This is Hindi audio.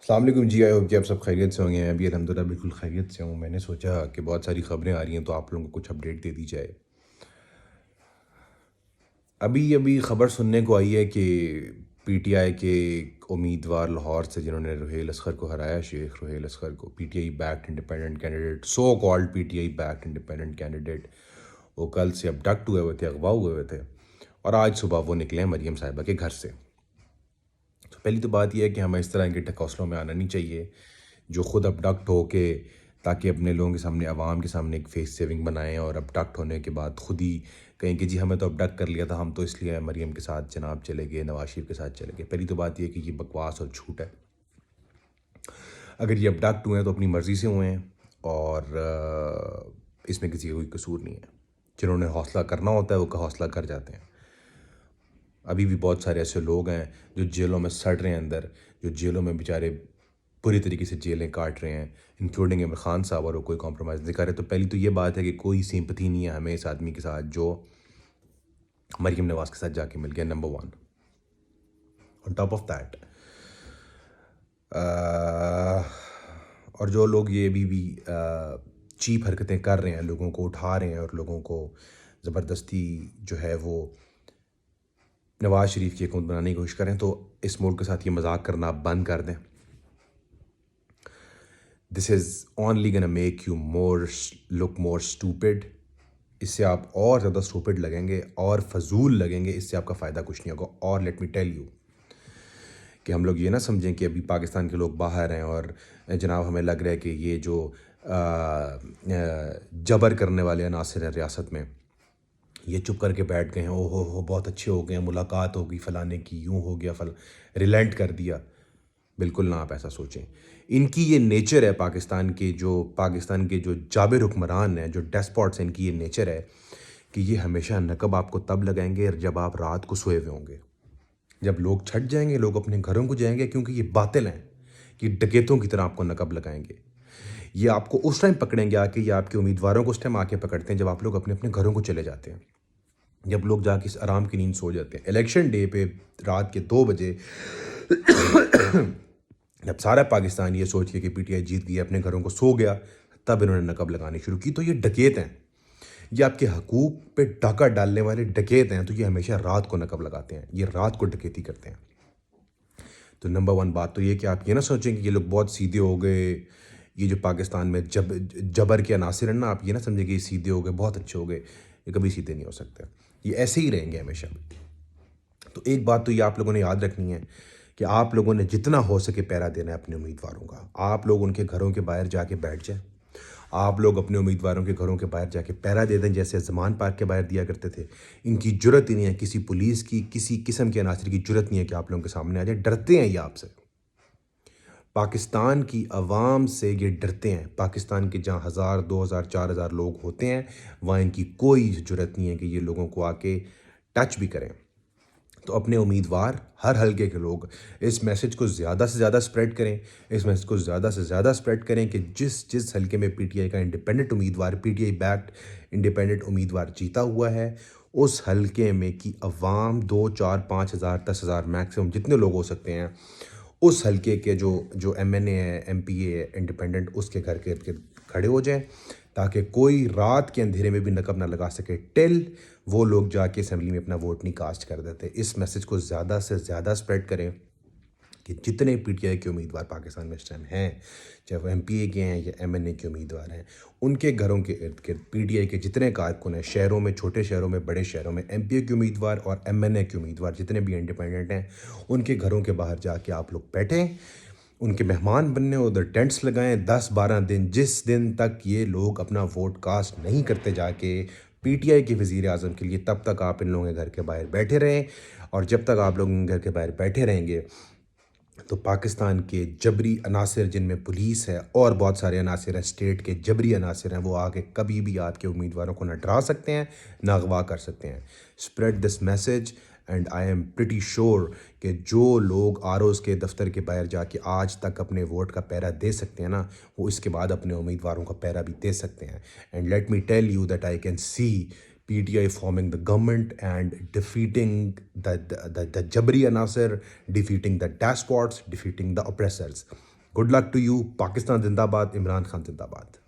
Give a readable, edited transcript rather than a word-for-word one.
अस्सलाम वालेकुम जी। आई होप कि आप सब खैरियत से होंगे। अभी अल्हम्दुलिल्लाह बिल्कुल खैरियत से हूँ। मैंने सोचा कि बहुत सारी ख़बरें आ रही हैं तो आप लोगों को कुछ अपडेट दे दी जाए। अभी अभी ख़बर सुनने को आई है कि पीटीआई के एक उम्मीदवार लाहौर से जिन्होंने रुहेल असगर को हराया, शेख रुहेल असगर को, PTI backed independent candidate, so called PTI backed independent candidate, वो कल से अबडक्ट हुए हुए थे, अगवा हुए हुए थे और आज सुबह वो निकले हैं मरीम साहिबा के घर से। तो पहली तो बात यह है कि हमें इस तरह के ढकोसलों में आना नहीं चाहिए जो ख़ुद अबडक्ट हो के, ताकि अपने लोगों के सामने, आवाम के सामने एक फेस सेविंग बनाएं और अबडक्ट होने के बाद खुद ही कहें कि जी हमें तो अबडक्ट कर लिया था, हम तो इसलिए मरीम के साथ जनाब चले गए, नवाज शरीफ के साथ चले गए। पहली तो बात यह कि ये बकवास और झूठ है। अगर ये अबडक्ट हुए हैं तो अपनी मर्ज़ी से हुए हैं और इसमें किसी का कोई कसूर नहीं है। जिन्होंने हौसला करना होता है वो का हौसला कर जाते हैं। अभी भी बहुत सारे ऐसे लोग हैं जो जेलों में सड़ रहे हैं अंदर, जो जेलों में बेचारे बुरी तरीके से जेलें काट रहे हैं, इंक्लूडिंग इमरान खान साहब, और वो कोई कॉम्प्रोमाइज़ नहीं कर रहे। तो पहली तो ये बात है कि कोई सिंपथी नहीं है हमें इस आदमी के साथ जो मरीम नवाज़ के साथ जाके मिल गया, number one. On top of that, और जो लोग ये भी चीप हरकतें कर रहे हैं, लोगों को उठा रहे हैं और लोगों को ज़बरदस्ती जो है वो नवाज़ शरीफ की हुकूमत बनाने की कोशिश करें, तो इस मुल्क के साथ ये मजाक करना आप बंद कर दें। दिस इज़ ओनली गना make you more look more stupid. इससे आप और ज़्यादा स्टूपिड लगेंगे और फजूल लगेंगे, इससे आपका फ़ायदा कुछ नहीं होगा। और लेट मी टेल यू कि हम लोग ये ना समझें कि अभी पाकिस्तान के लोग बाहर हैं और जनाब हमें लग रहा है कि ये जो जबर करने वाले अनासर हैं रियासत में, ये चुप करके बैठ गए हैं, ओ हो बहुत अच्छे हो गए हैं, मुलाकात हो गई फ़लाने की, यूँ हो गया, रिलेंट कर दिया। बिल्कुल ना आप ऐसा सोचें। इनकी ये नेचर है, पाकिस्तान के जो जाबिर हुक्मरान हैं, जो डेस्पॉट्स हैं, इनकी ये नेचर है कि ये हमेशा नकब आपको तब लगाएंगे जब आप रात को सोए हुए होंगे। जब लोग छट जाएंगे, लोग अपने घरों को जाएंगे, क्योंकि ये बातिल हैं कि डकैतों की तरह आपको नकब लगाएंगे। ये आपको उस टाइम पकड़ेंगे आके, या आपके उम्मीदवारों को उस टाइम आके पकड़ते हैं जब आप लोग अपने अपने घरों को चले जाते हैं, जब लोग जाके इस आराम की नींद सो जाते हैं। इलेक्शन डे पे रात के 2 बजे जब सारा पाकिस्तान ये सोच के कि पीटीआई जीत गई, अपने घरों को सो गया, तब इन्होंने नकब लगानी शुरू की। तो ये डकैत हैं, ये आपके हकूक पे डाका डालने वाले डकैत हैं। तो ये हमेशा रात को नकब लगाते हैं, ये रात को डकैती करते हैं। तो नंबर वन बात तो ये कि आप ये ना सोचें कि ये लोग बहुत सीधे हो गए, ये जो पाकिस्तान में जबर के अनासिर हैं ना, आप ये ना समझें कि ये सीधे हो गए, बहुत अच्छे हो गए। ये कभी सीधे नहीं हो सकते, ये ऐसे ही रहेंगे हमेशा। तो एक बात तो ये आप लोगों ने याद रखनी है कि आप लोगों ने जितना हो सके पहरा देना है अपने उम्मीदवारों का। आप लोग उनके घरों के बाहर जाके बैठ जाएं, आप लोग अपने उम्मीदवारों के घरों के बाहर जाके पहरा दे दें, जैसे ज़मान पार्क के बाहर दिया करते थे। इनकी जुर्रत ही नहीं है, किसी पुलिस की, किसी किस्म के अनासर की जुर्रत नहीं है कि आप लोगों के सामने आ जाए। डरते हैं ये आपसे, पाकिस्तान की आवाम से ये डरते हैं। पाकिस्तान के जहाँ 1000, 2000, 4000 लोग होते हैं, वहाँ इनकी कोई जुर्रत नहीं है कि ये लोगों को आके टच भी करें। तो अपने उम्मीदवार, हर हलके के लोग, इस मैसेज को ज़्यादा से ज़्यादा स्प्रेड करें। इस मैसेज को ज़्यादा से ज़्यादा स्प्रेड करें कि जिस जिस हलके में पीटीआई का इंडिपेंडेंट उम्मीदवार, पीटीआई बैक्ड इंडिपेंडेंट उम्मीदवार जीता हुआ है, उस हलके में की अवाम 2, 4, 5,000, 10,000 मैक्सिमम जितने लोग हो सकते हैं, उस हलके के जो जो एमएनए है, एमपीए है इंडिपेंडेंट, उसके घर के इर्द गिर्द खड़े हो जाएं, ताकि कोई रात के अंधेरे में भी नकब ना लगा सके टिल वो लोग जाके असेंबली में अपना वोट नहीं कास्ट कर देते। इस मैसेज को ज़्यादा से ज़्यादा स्प्रेड करें कि जितने पीटीआई के उम्मीदवार पाकिस्तान में इस टाइम हैं, चाहे वो एमपीए के हैं या एमएनए के उम्मीदवार हैं, उनके घरों के इर्द गिर्द पीटीआई के जितने कारकुन हैं, शहरों में, छोटे शहरों में, बड़े शहरों में, एमपीए के उम्मीदवार और एमएनए के उम्मीदवार जितने भी इंडिपेंडेंट हैं, उनके घरों के बाहर जाके आप लोग बैठें, उनके मेहमान बनने, उधर टेंट्स लगाएं 10-12 दिन। जिस दिन तक ये लोग अपना वोट कास्ट नहीं करते जाके पीटीआई के वज़ीर आज़म के लिए, तब तक आप इन लोगों के घर के बाहर बैठे रहें। और जब तक आप लोग घर के बाहर बैठे रहेंगे, तो पाकिस्तान के जबरी अनासिर, जिनमें पुलिस है और बहुत सारे अनासिर हैं, स्टेट के जबरी अनासिर हैं, वो आके कभी भी आपके उम्मीदवारों को ना डरा सकते हैं, ना अगवा कर सकते हैं। Spread this message and I am pretty sure कि जो लोग आरओज़ के दफ्तर के बाहर जाके आज तक अपने वोट का पहरा दे सकते हैं ना, वो इसके बाद अपने उम्मीदवारों का पहरा भी दे सकते हैं। And let me tell you that I can see PTI forming the government and defeating the Jabri Anasir, defeating the despots, defeating the oppressors. Good luck to you. Pakistan जिंदाबाद, इमरान खान जिंदाबाद।